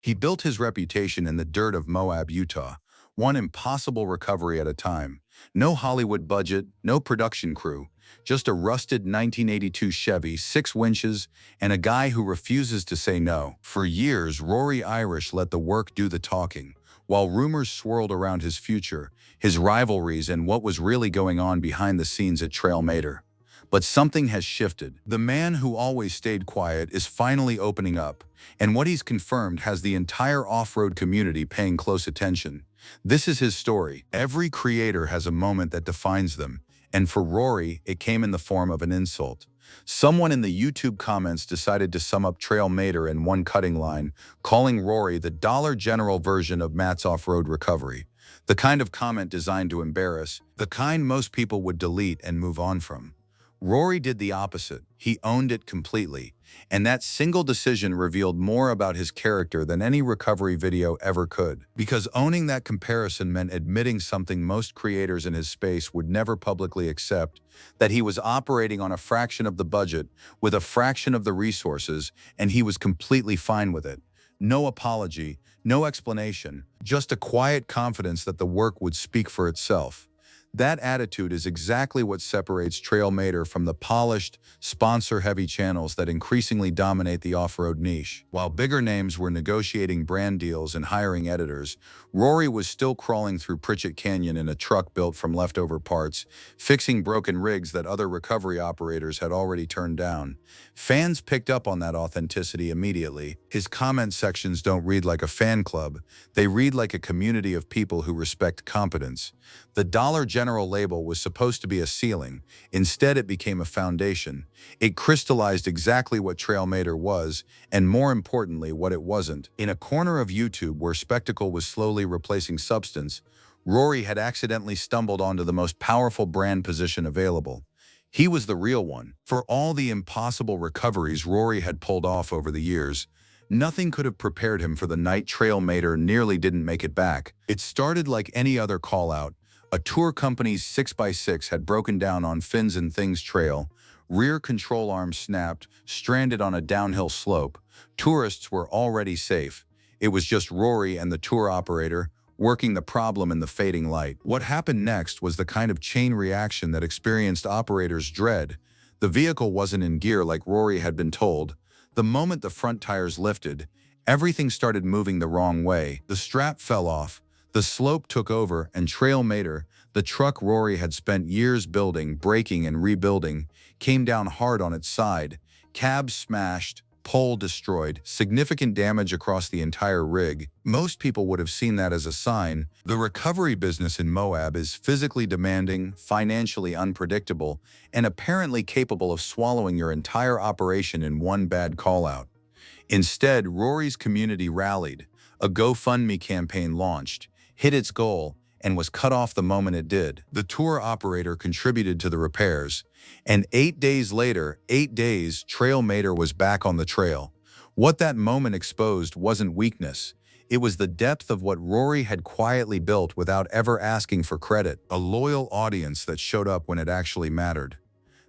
He built his reputation in the dirt of Moab, Utah, one impossible recovery at a time. No Hollywood budget, no production crew, just a rusted 1982 Chevy, 6 winches, and a guy who refuses to say no. For years, Rory Irish let the work do the talking, while rumors swirled around his future, his rivalries, and what was really going on behind the scenes at Trailmater. But something has shifted. The man who always stayed quiet is finally opening up, and what he's confirmed has the entire off-road community paying close attention. This is his story. Every creator has a moment that defines them, and for Rory, it came in the form of an insult. Someone in the YouTube comments decided to sum up Trailmater in one cutting line, calling Rory the Dollar General version of Matt's off-road recovery. The kind of comment designed to embarrass, the kind most people would delete and move on from. Rory did the opposite. He owned it completely, and that single decision revealed more about his character than any recovery video ever could. Because owning that comparison meant admitting something most creators in his space would never publicly accept, that he was operating on a fraction of the budget, with a fraction of the resources, and he was completely fine with it. No apology, no explanation, just a quiet confidence that the work would speak for itself. That attitude is exactly what separates Trailmater from the polished, sponsor-heavy channels that increasingly dominate the off-road niche. While bigger names were negotiating brand deals and hiring editors, Rory was still crawling through Pritchett Canyon in a truck built from leftover parts, fixing broken rigs that other recovery operators had already turned down. Fans picked up on that authenticity immediately. His comment sections don't read like a fan club, they read like a community of people who respect competence. The Dollar General label was supposed to be a ceiling. Instead, it became a foundation. It crystallized exactly what Trailmater was, and more importantly, what it wasn't. In a corner of YouTube where spectacle was slowly replacing substance, Rory had accidentally stumbled onto the most powerful brand position available. He was the real one. For all the impossible recoveries Rory had pulled off over the years, nothing could have prepared him for the night Trailmater nearly didn't make it back. It started like any other call-out. A tour company's 6x6 had broken down on Fins and Things Trail. Rear control arm snapped, stranded on a downhill slope. Tourists were already safe. It was just Rory and the tour operator, working the problem in the fading light. What happened next was the kind of chain reaction that experienced operators dread. The vehicle wasn't in gear like Rory had been told. The moment the front tires lifted, everything started moving the wrong way. The strap fell off. The slope took over, and Trailmater, the truck Rory had spent years building, breaking, and rebuilding, came down hard on its side. Cab smashed, pole destroyed, significant damage across the entire rig. Most people would have seen that as a sign. The recovery business in Moab is physically demanding, financially unpredictable, and apparently capable of swallowing your entire operation in one bad call-out. Instead, Rory's community rallied. A GoFundMe campaign launched, hit its goal, and was cut off the moment it did. The tour operator contributed to the repairs, and 8 days later, 8 days, Trailmater was back on the trail. What that moment exposed wasn't weakness. It was the depth of what Rory had quietly built without ever asking for credit, a loyal audience that showed up when it actually mattered.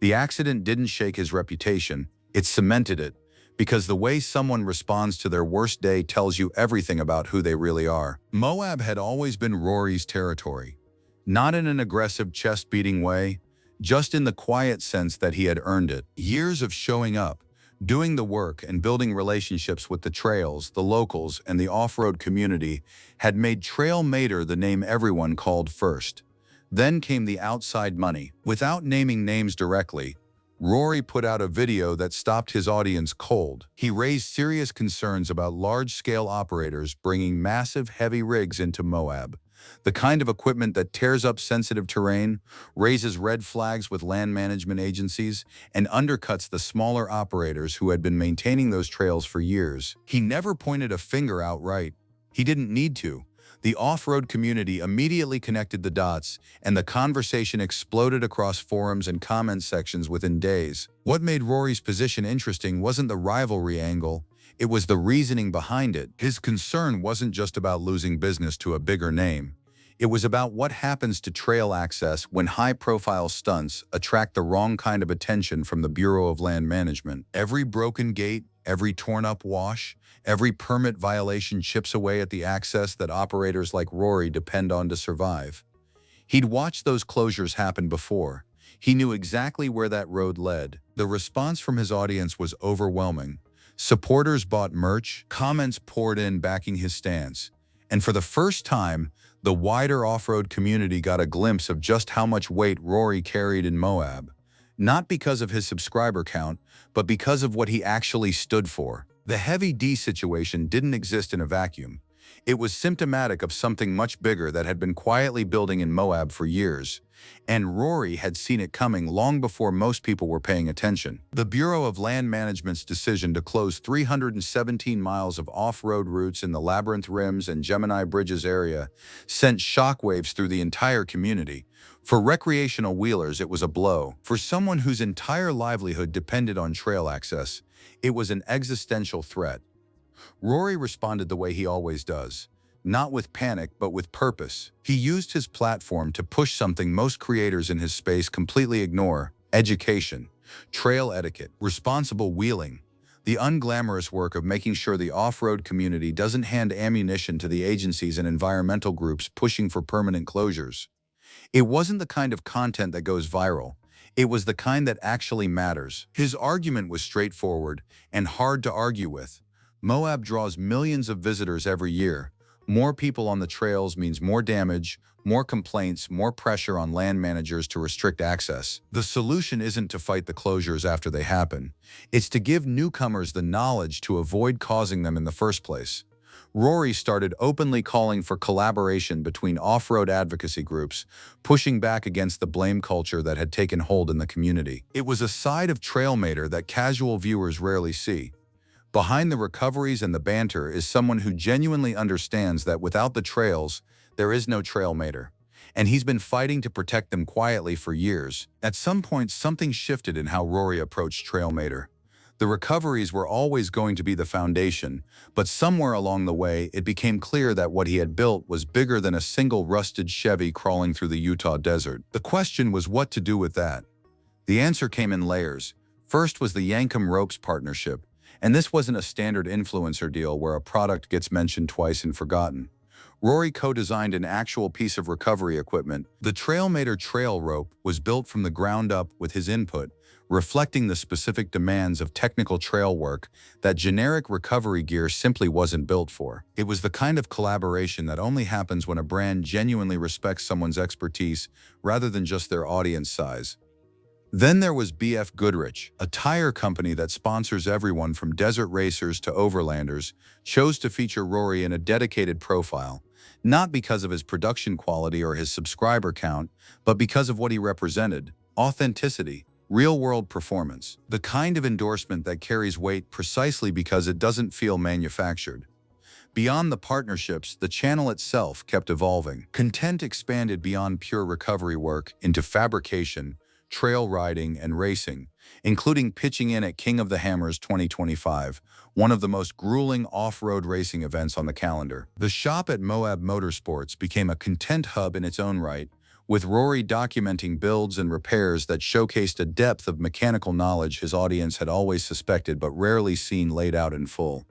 The accident didn't shake his reputation, it cemented it. Because the way someone responds to their worst day tells you everything about who they really are. Moab had always been Rory's territory. Not in an aggressive chest-beating way, just in the quiet sense that he had earned it. Years of showing up, doing the work, and building relationships with the trails, the locals, and the off-road community had made Trailmater the name everyone called first. Then came the outside money. Without naming names directly, Rory put out a video that stopped his audience cold. He raised serious concerns about large-scale operators bringing massive, heavy rigs into Moab, the kind of equipment that tears up sensitive terrain, raises red flags with land management agencies, and undercuts the smaller operators who had been maintaining those trails for years. He never pointed a finger outright. He didn't need to. The off-road community immediately connected the dots, and the conversation exploded across forums and comment sections within days. What made Rory's position interesting wasn't the rivalry angle, it was the reasoning behind it. His concern wasn't just about losing business to a bigger name. It was about what happens to trail access when high-profile stunts attract the wrong kind of attention from the Bureau of Land Management. Every broken gate, Every torn-up wash, every permit violation chips away at the access that operators like Rory depend on to survive. He'd watched those closures happen before. He knew exactly where that road led. The response from his audience was overwhelming. Supporters bought merch, comments poured in backing his stance. And for the first time, the wider off-road community got a glimpse of just how much weight Rory carried in Moab. Not because of his subscriber count, but because of what he actually stood for. The Heavy D situation didn't exist in a vacuum. It was symptomatic of something much bigger that had been quietly building in Moab for years, and Rory had seen it coming long before most people were paying attention. The Bureau of Land Management's decision to close 317 miles of off-road routes in the Labyrinth Rims and Gemini Bridges area sent shockwaves through the entire community. For recreational wheelers, it was a blow. For someone whose entire livelihood depended on trail access, it was an existential threat. Rory responded the way he always does, not with panic, but with purpose. He used his platform to push something most creators in his space completely ignore: education, trail etiquette, responsible wheeling, the unglamorous work of making sure the off-road community doesn't hand ammunition to the agencies and environmental groups pushing for permanent closures. It wasn't the kind of content that goes viral. It was the kind that actually matters. His argument was straightforward and hard to argue with. Moab draws millions of visitors every year. More people on the trails means more damage, more complaints, more pressure on land managers to restrict access. The solution isn't to fight the closures after they happen. It's to give newcomers the knowledge to avoid causing them in the first place. Rory started openly calling for collaboration between off-road advocacy groups, pushing back against the blame culture that had taken hold in the community. It was a side of Trailmater that casual viewers rarely see. Behind the recoveries and the banter is someone who genuinely understands that without the trails, there is no Trailmater. And he's been fighting to protect them quietly for years. At some point, something shifted in how Rory approached Trailmater. The recoveries were always going to be the foundation, but somewhere along the way, it became clear that what he had built was bigger than a single rusted Chevy crawling through the Utah desert. The question was what to do with that. The answer came in layers. First was the Yankum Ropes partnership. And this wasn't a standard influencer deal where a product gets mentioned twice and forgotten. Rory co-designed an actual piece of recovery equipment. The Trailmater trail rope was built from the ground up with his input, reflecting the specific demands of technical trail work that generic recovery gear simply wasn't built for. It was the kind of collaboration that only happens when a brand genuinely respects someone's expertise rather than just their audience size. Then there was BF Goodrich, a tire company that sponsors everyone from desert racers to overlanders, chose to feature Rory in a dedicated profile, not because of his production quality or his subscriber count, but because of what he represented: authenticity, real-world performance, the kind of endorsement that carries weight precisely because it doesn't feel manufactured. Beyond the partnerships, the channel itself kept evolving. Content expanded beyond pure recovery work into fabrication, trail riding, and racing, including pitching in at King of the Hammers 2025, one of the most grueling off-road racing events on the calendar. The shop at Moab Motorsports became a content hub in its own right, with Rory documenting builds and repairs that showcased a depth of mechanical knowledge his audience had always suspected but rarely seen laid out in full.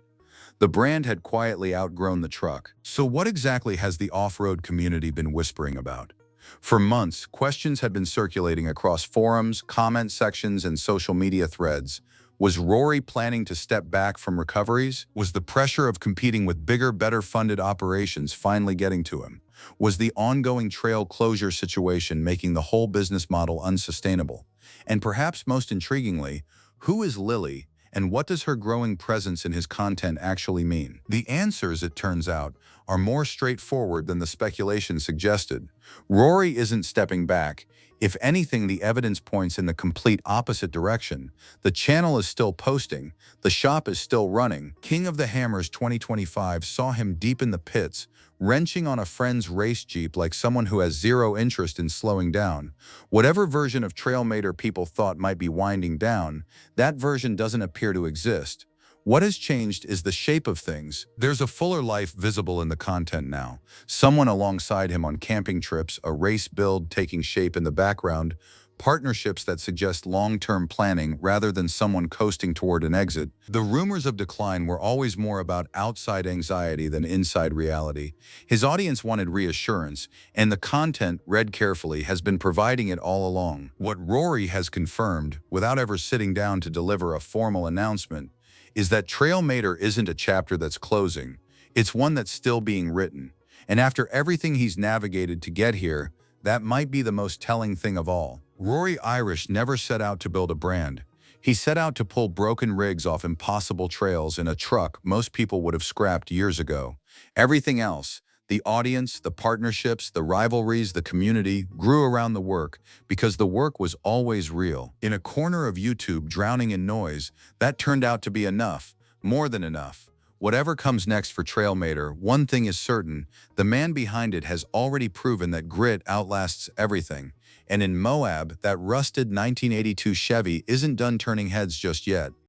The brand had quietly outgrown the truck. So what exactly has the off-road community been whispering about? For months, questions had been circulating across forums, comment sections, and social media threads. Was Rory planning to step back from recoveries? Was the pressure of competing with bigger, better-funded operations finally getting to him? Was the ongoing trail closure situation making the whole business model unsustainable? And perhaps most intriguingly, who is Lily, and what does her growing presence in his content actually mean? The answers, it turns out, are more straightforward than the speculation suggested. Rory isn't stepping back. If anything, the evidence points in the complete opposite direction. The channel is still posting. The shop is still running. King of the Hammers 2025 saw him deep in the pits, wrenching on a friend's race Jeep like someone who has zero interest in slowing down. Whatever version of Trailmater people thought might be winding down, that version doesn't appear to exist. What has changed is the shape of things. There's a fuller life visible in the content now. Someone alongside him on camping trips, a race build taking shape in the background, partnerships that suggest long-term planning rather than someone coasting toward an exit. The rumors of decline were always more about outside anxiety than inside reality. His audience wanted reassurance, and the content, read carefully, has been providing it all along. What Rory has confirmed, without ever sitting down to deliver a formal announcement, is that Trailmater isn't a chapter that's closing. It's one that's still being written. And after everything he's navigated to get here, that might be the most telling thing of all. Rory Irish never set out to build a brand. He set out to pull broken rigs off impossible trails in a truck most people would have scrapped years ago. Everything else, the audience, the partnerships, the rivalries, the community, grew around the work because the work was always real. In a corner of YouTube drowning in noise, that turned out to be enough, more than enough. Whatever comes next for Trailmater, one thing is certain: the man behind it has already proven that grit outlasts everything. And in Moab, that rusted 1982 Chevy isn't done turning heads just yet.